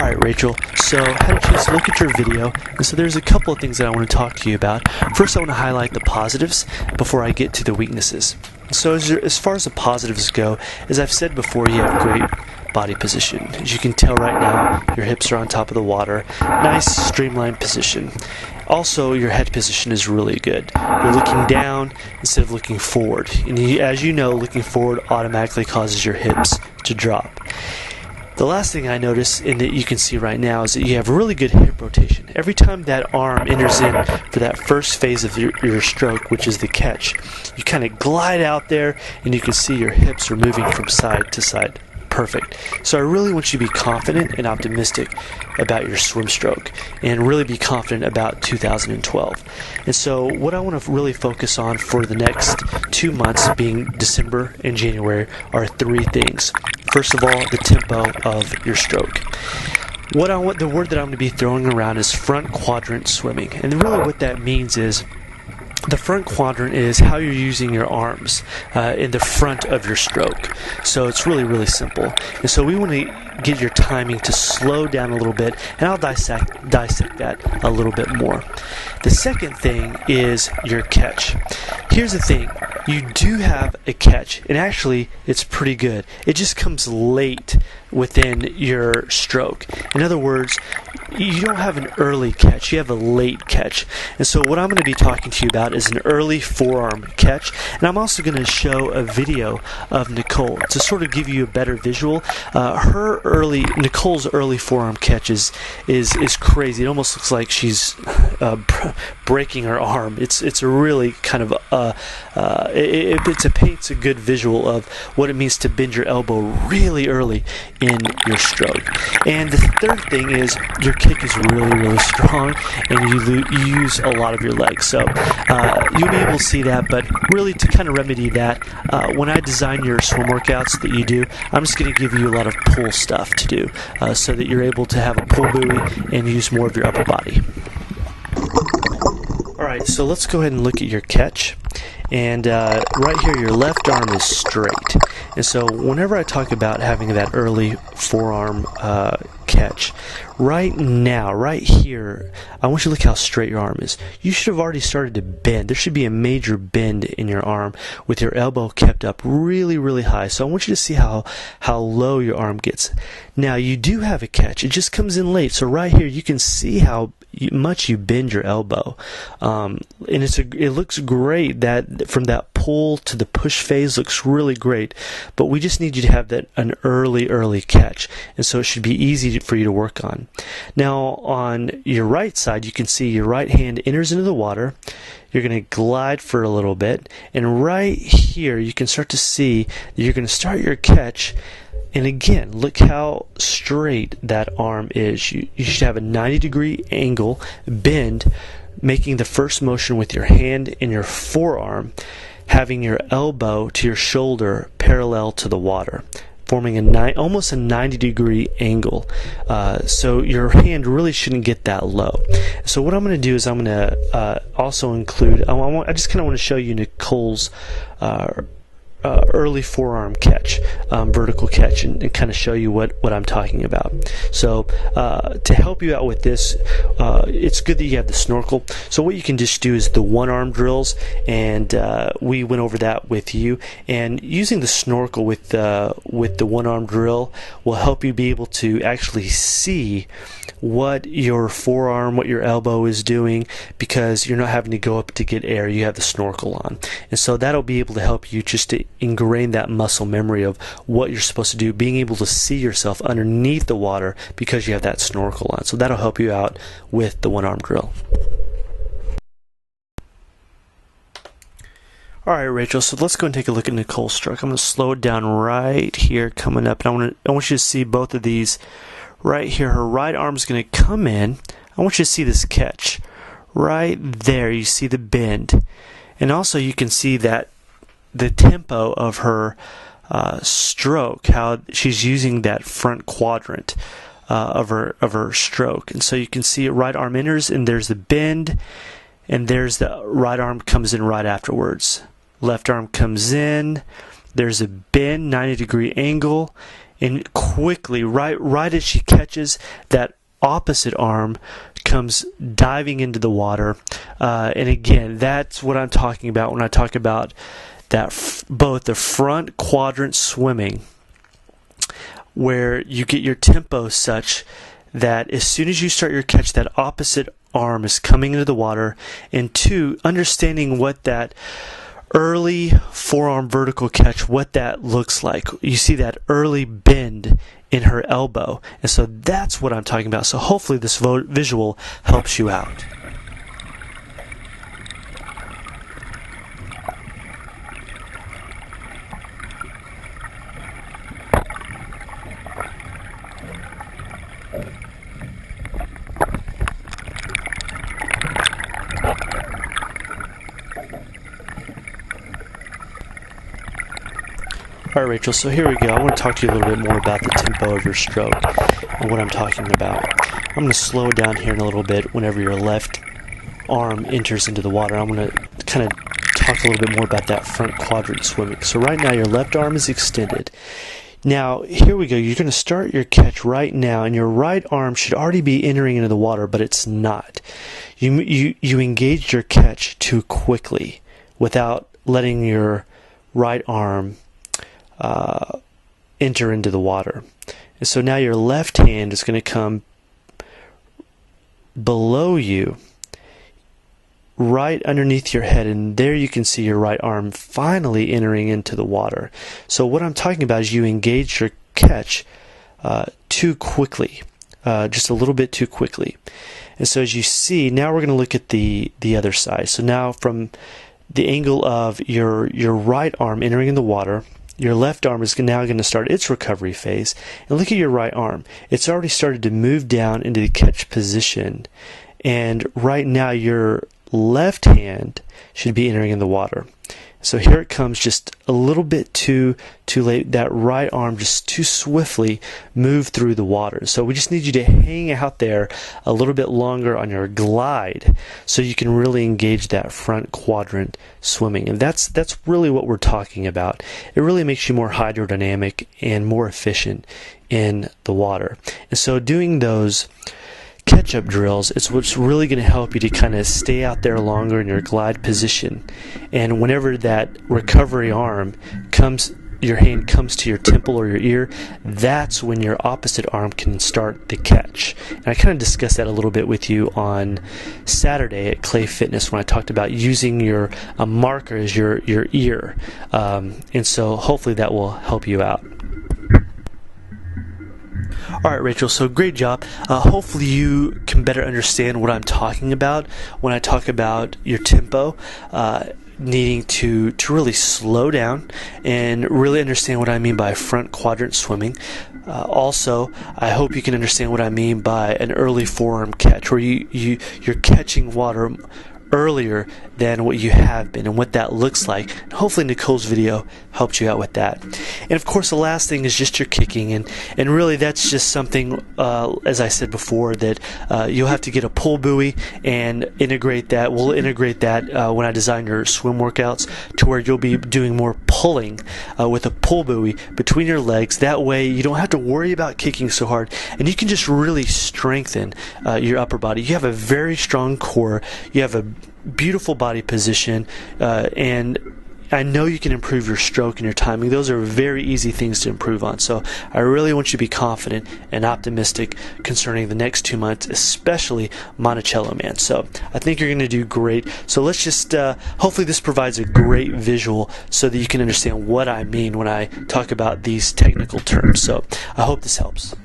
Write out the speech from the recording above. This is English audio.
Alright, Rachel, so I had a chance to look at your video, and so there's a couple of things that I want to talk to you about. First, I want to highlight the positives before I get to the weaknesses. So as far as the positives go, as I've said before, you have great body position. As you can tell right now, your hips are on top of the water. Nice streamlined position. Also, your head position is really good. You're looking down instead of looking forward. And as you know, looking forward automatically causes your hips to drop. The last thing I notice, and that you can see right now, is that you have really good hip rotation. Every time that arm enters in for that first phase of your stroke, which is the catch, you kind of glide out there and you can see your hips are moving from side to side. Perfect. So I really want you to be confident and optimistic about your swim stroke and really be confident about 2012. And so what I want to really focus on for the next 2 months, being December and January, are three things. First of all, the tempo of your stroke. The word that I'm going to be throwing around is front quadrant swimming. And really what that means is the front quadrant is how you're using your arms in the front of your stroke. So it's really, really simple. And so we want to get your timing to slow down a little bit, and I'll dissect that a little bit more. The second thing is your catch. Here's the thing. You do have a catch, and actually it's pretty good. It just comes late within your stroke. In other words, you don't have an early catch, you have a late catch. And so what I'm going to be talking to you about is an early forearm catch, and I'm also going to show a video of Nicole to sort of give you a better visual. Nicole's early forearm catch is crazy. It almost looks like she's breaking her arm. It's a really kind of it paints a good visual of what it means to bend your elbow really early in your stroke. And the third thing is your kick is really, really strong, and you use a lot of your legs. So you'll be able to see that, but really to kind of remedy that, when I design your swim workouts that you do, I'm just going to give you a lot of pull stuff to do so that you're able to have a pull buoy and use more of your upper body. Alright, so let's go ahead and look at your catch. And right here, your left arm is straight. And so whenever I talk about having that early forearm catch, right now, right here, I want you to look how straight your arm is. You should have already started to bend. There should be a major bend in your arm with your elbow kept up really, really high. So I want you to see how low your arm gets. Now, you do have a catch. It just comes in late. So right here, you can see how much you bend your elbow, and it looks great. That from that pull to the push phase looks really great, but we just need you to have an early catch, and so it should be easy for you to work on. Now on your right side, you can see your right hand enters into the water. You're going to glide for a little bit, and right here you can start to see that you're going to start your catch. And again, look how straight that arm is. You should have a 90-degree angle, bend, making the first motion with your hand and your forearm, having your elbow to your shoulder parallel to the water, forming almost a 90-degree angle. So your hand really shouldn't get that low. So what I'm going to do is I'm going to also include, I just kind of want to show you Nicole's early forearm catch, vertical catch, and kind of show you what I'm talking about. So to help you out with this, it's good that you have the snorkel. So what you can just do is the one-arm drills, and we went over that with you. And using the snorkel with the one-arm drill will help you be able to actually see what your forearm, what your elbow is doing, because you're not having to go up to get air. You have the snorkel on, and so that'll be able to help you just to ingrain that muscle memory of what you're supposed to do, being able to see yourself underneath the water because you have that snorkel on. So that'll help you out with the one-arm drill. Alright, Rachel, so let's go and take a look at Nicole's stroke. I'm going to slow it down right here coming up, and I want you to see both of these. Right here, her right arm is going to come in. I want you to see this catch. Right there, you see the bend. And also you can see that the tempo of her stroke, how she's using that front quadrant of her stroke. And so you can see it, right arm enters, and there's the bend, and there's the right arm comes in right afterwards. Left arm comes in, there's a bend, 90-degree angle, and quickly, right as she catches, that opposite arm comes diving into the water. And again, that's what I'm talking about when I talk about that both the front quadrant swimming, where you get your tempo such that as soon as you start your catch, that opposite arm is coming into the water, and two, understanding what that early forearm vertical catch, what that looks like. You see that early bend in her elbow, and so that's what I'm talking about. So hopefully this visual helps you out. Alright, Rachel, so here we go. I want to talk to you a little bit more about the tempo of your stroke and what I'm talking about. I'm going to slow it down here in a little bit whenever your left arm enters into the water. I'm going to kind of talk a little bit more about that front quadrant swimming. So right now your left arm is extended. Now, here we go. You're going to start your catch right now, and your right arm should already be entering into the water, but it's not. You engaged your catch too quickly without letting your right arm enter into the water. And so now your left hand is going to come below you, right underneath your head, and there you can see your right arm finally entering into the water. So what I'm talking about is you engage your catch too quickly, just a little bit too quickly. And so as you see, now we're going to look at the other side. So now from the angle of your right arm entering in the water, your left arm is now going to start its recovery phase. And look at your right arm. It's already started to move down into the catch position. And right now your left hand should be entering in the water. So here it comes, just a little bit too late. That right arm just too swiftly moved through the water. So we just need you to hang out there a little bit longer on your glide so you can really engage that front quadrant swimming. And that's really what we're talking about. It really makes you more hydrodynamic and more efficient in the water. And so doing those catch-up drills, it's what's really going to help you to kind of stay out there longer in your glide position. And whenever that recovery arm comes, your hand comes to your temple or your ear, that's when your opposite arm can start the catch. And I kind of discussed that a little bit with you on Saturday at Clay Fitness when I talked about using your marker as your ear. And so hopefully that will help you out. Alright, Rachel, so great job. Hopefully you can better understand what I'm talking about when I talk about your tempo, needing to really slow down and really understand what I mean by front quadrant swimming. Also, I hope you can understand what I mean by an early forearm catch, where you're catching water earlier than what you have been and what that looks like. And hopefully Nicole's video helped you out with that. And of course the last thing is just your kicking, and really that's just something, as I said before, that you'll have to get a pull buoy and integrate that. We'll integrate that when I design your swim workouts, to where you'll be doing more pulling with a pull buoy between your legs. That way you don't have to worry about kicking so hard, and you can just really strengthen your upper body. You have a very strong core, you have a beautiful body position, and I know you can improve your stroke and your timing. Those are very easy things to improve on. So I really want you to be confident and optimistic concerning the next 2 months, especially Monticello Man. So I think you're going to do great. So let's just, hopefully this provides a great visual so that you can understand what I mean when I talk about these technical terms. So I hope this helps.